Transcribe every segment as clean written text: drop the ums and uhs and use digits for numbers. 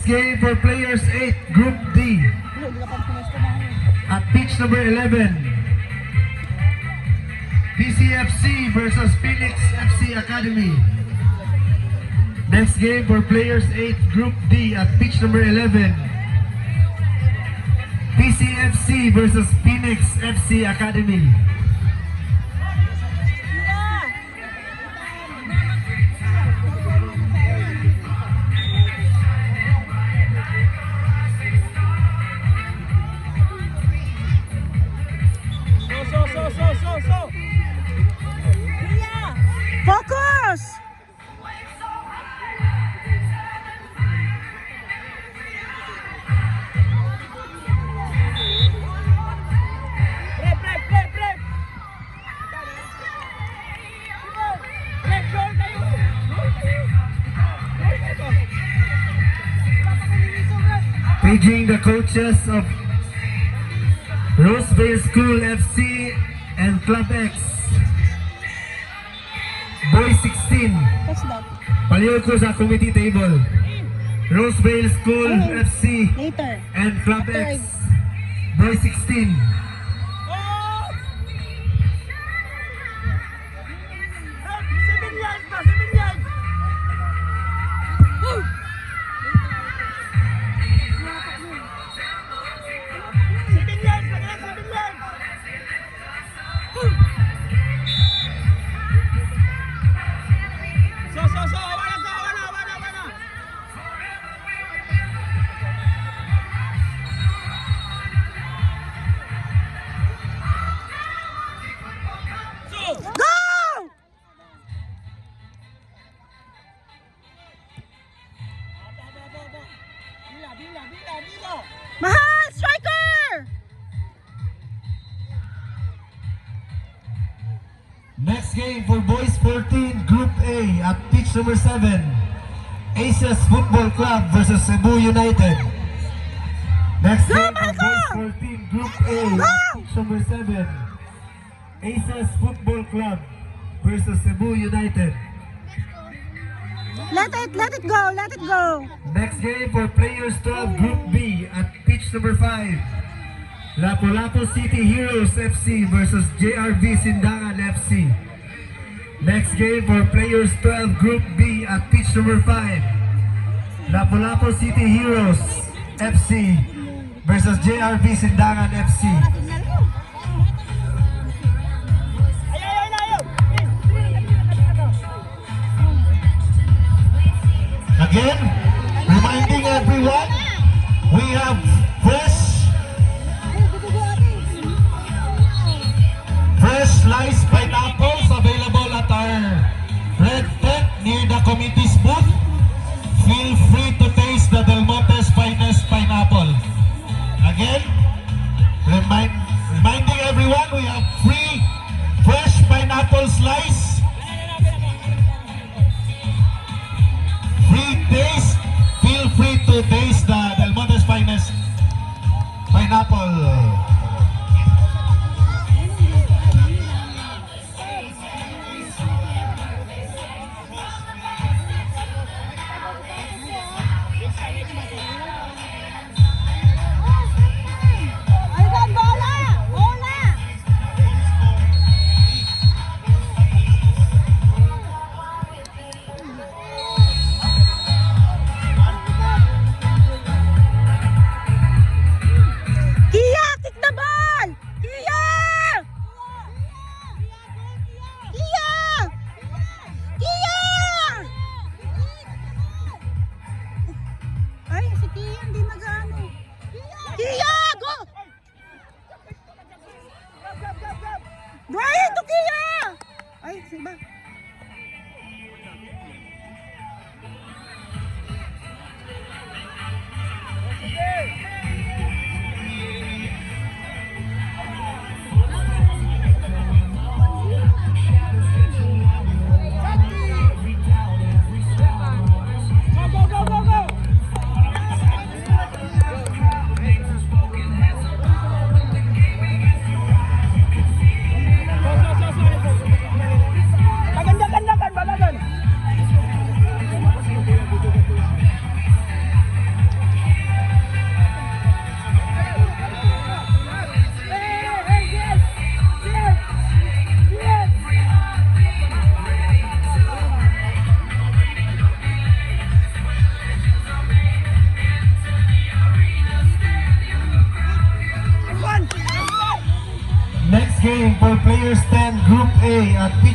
game for players 8, Group D. At pitch number 11, PCFC versus Phoenix FC Academy. Next game for players 8, Group D. At pitch number 11, PCFC versus Phoenix FC Academy. Focus! Paging the coaches of Roseville School FC and Club X. Boys 16. What's that? Palihog ko sa committee table. Roseville School FC Later. and Club X. Boys 16. Mahal! Striker! Next game for boys 14, Group A at pitch number 7. Aces Football Club versus Cebu United. Next game for boys 14, Group A at pitch number 7. Aces Football Club versus Cebu United. Let it go, let it go. Next game for players 12, Group B at pitch number 5. Lapu-Lapu City Heroes FC versus JRV Sindangan FC. Next game for players 12, Group B at pitch number 5. Lapu-Lapu City Heroes FC versus JRV Sindangan FC. Again, reminding everyone, we have fresh sliced pineapples available at our red tent near the committee's booth. Feel free to taste the Del Monte's finest pineapple. Again, reminding everyone, we have free fresh pineapple slice. Free taste. Feel free to taste the Del Monte's finest pineapple.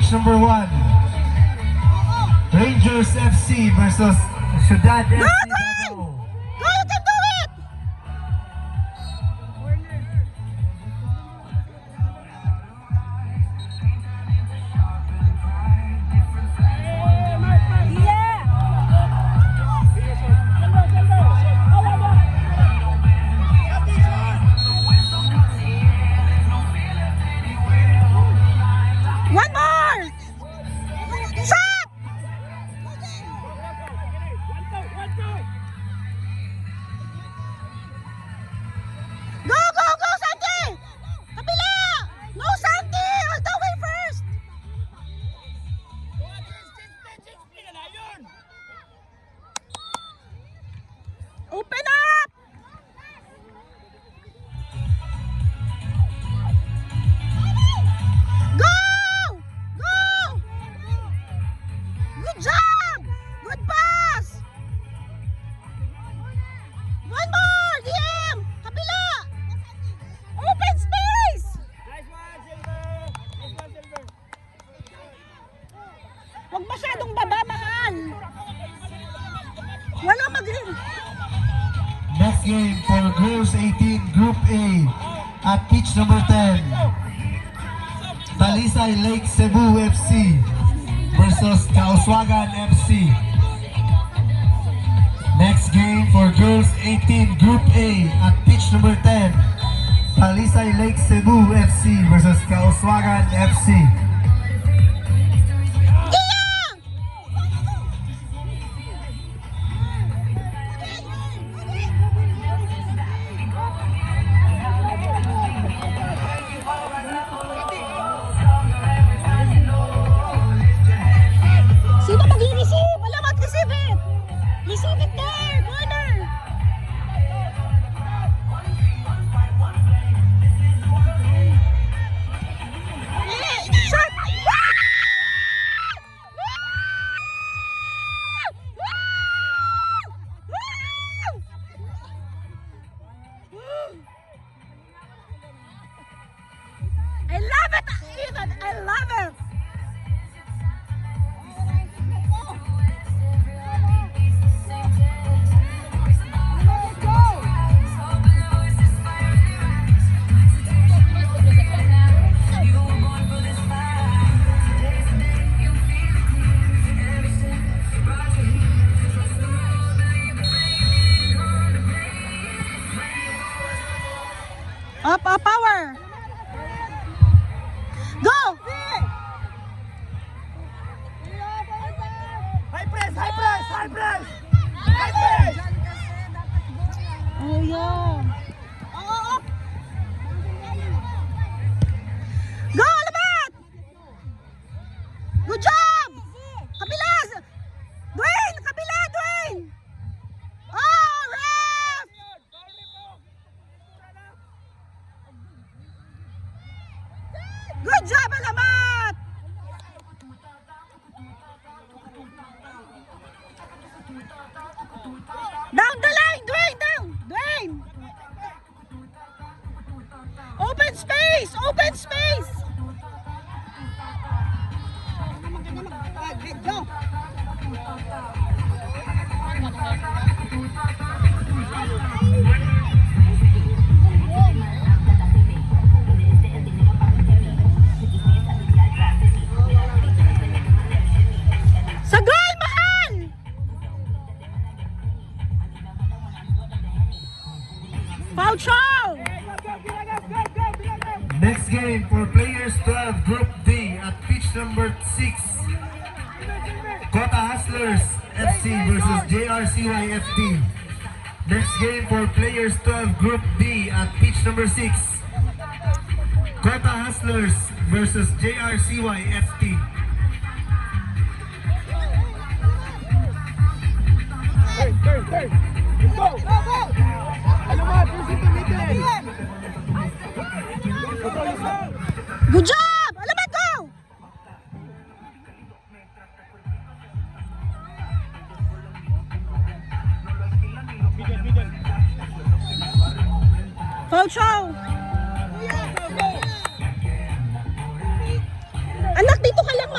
pitch number 1. Rangers FC versus Ciudad FC Davao. Go, you can do it! One more! Shot! Go, go, go, Santi! Kabila! No, Santi! All the way first! Open up! Go! Go! Good job! Good pass! One more! DM! Kabila! Open space! Huwag masyadong baba, mahal! Wala mag-rin. Next game for Girls 18 Group A at pitch number 10. Talisay Lake Cebu FC versus Kauswagan FC. Next game for Girls 18 Group A at pitch number 10. Talisay Lake Cebu FC versus Kauswagan FC. Sino mag-i-receive? Wala mag-receive it! Receive it there! Corner! Shot! I love it! Even! I love it! Up, power! Go! High press, high press, high press! High press! Oh, yeah. Go, Labat! Good job! Kabila! Dwayne! Kabila, Dwayne! Oh, ref! Good job, Alamat! Down the line, Dwayne! Down! Dwayne! Open space! Open space! Go! Sa goal, mahal! Foul show! Next game for Players 12 Group D at pitch number 6. Kota Hustlers FC versus JRCY FD. Next game for Players 12 Group D at pitch number 6. Kota Hustlers versus JRCY FD. Turn! Go! Ano ba? Pusin to middle! Good job! Alamat, go! Foul show! Anak, dito ka lang,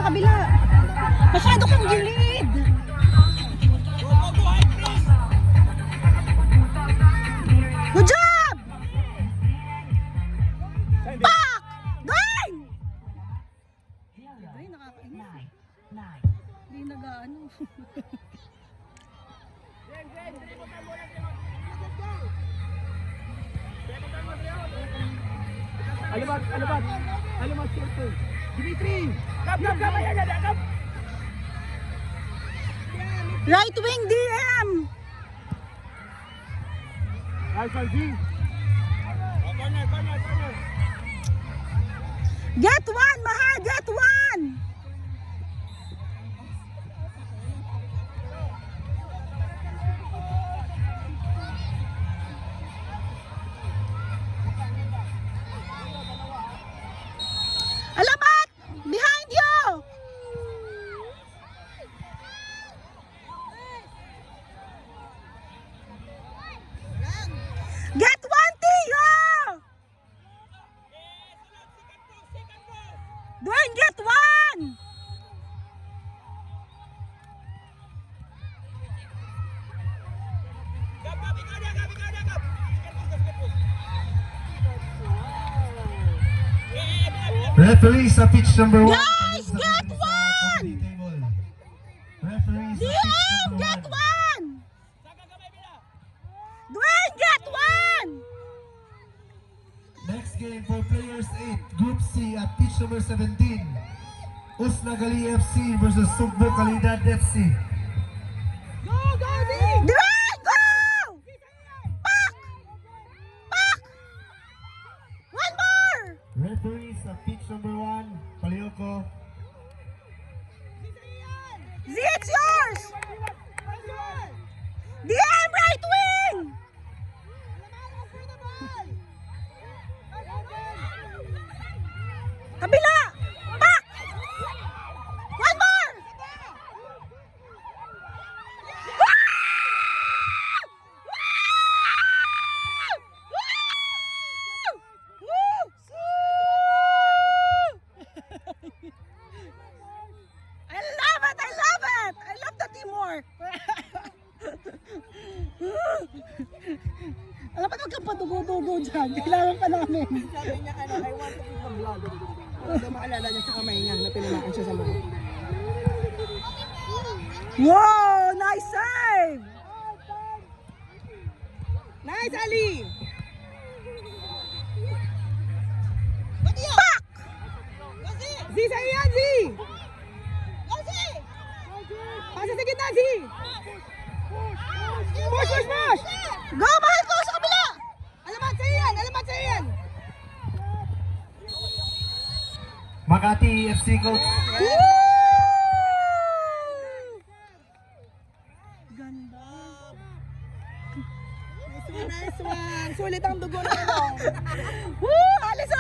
kabila. Masyado kang gilid. Good job! Back! Going! Ay, nakakainis. Hindi nag-ano. Alamat, siyempre. Dimitri! Kap! Ayan, kap! Right wing DM! Alpha Z! Corner! Get one, Mahal! Get one! Alamat! Behind you! Get one, Tio! Dwayne, get one! Referee sa pitch number 1. Guys, get one! Referee sa pitch DM, number get 1. one! Dwayne, get one! Next game for players 8, Group C at pitch number 17. Usnagali FC versus Sugbo Calidad FC. Dwayne, go! Back! Back! One more! Referee sa pitch number 1, Palioko. Z, it's yours! DM, right wing! Kabila! Back! One more! I love it! I love it! I love the teamwork! Alam ba huwag kang padugo-dugo dyan? Kailangan pa namin. Sabi niya, I want to keep the vlog. Para maalala niya sa kamay niya na tinamaan siya sa mga. Wow! Nice save! Nice, Ali! Back! Z, sa iya, Z! Pasa sa gitna, Z! Push! Go, mahal ko! Sa kabila! Alamat sa iyan! Makati FC coach. Ganda. Nice one! Sulit ang dugo na ito. Woo! Alis,